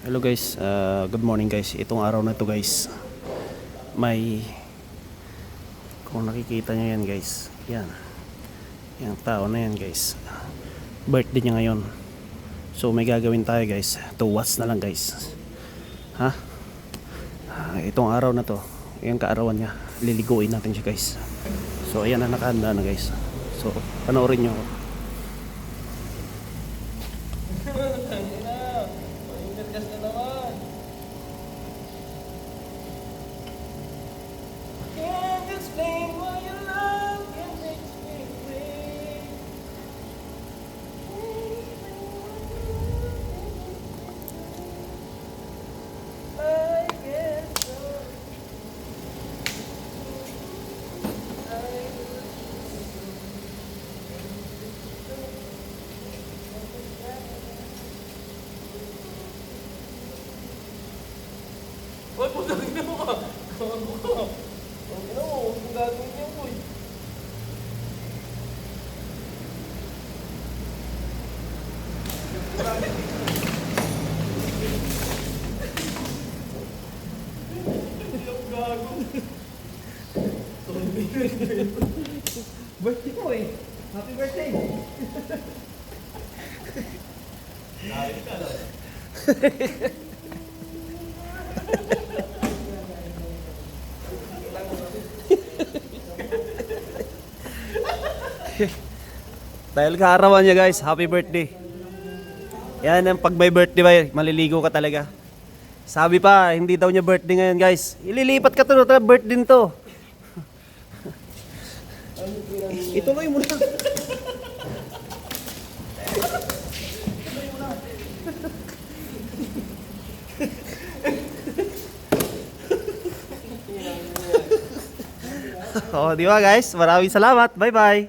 Hello guys, good morning guys. Itong araw na to guys, may, kung nakikita nyo yan guys, yan, yung tao na yan guys, birthday niya ngayon. So may gagawin tayo guys, 2 watts na lang guys. Ha? Itong araw na to, yung kaarawan niya, liliguin natin siya guys. So ayan na, nakahanda na guys. So panoorin nyo. Uy, putangin mo ka! Gago ka! Ang ina mo, huwag mong gagawin niya, boy. Hindi ako gago. Birthday ko eh. Happy birthday. Nakakit ka lang. Dahil kaarawan niya guys, happy birthday. Yan ang pag may birthday ba, maliligo ka talaga. Sabi pa, hindi daw niya birthday ngayon guys. Ililipat ka to, birthday to. Ituloy mo na. Oh, di ba guys? Maraming salamat. Bye-bye.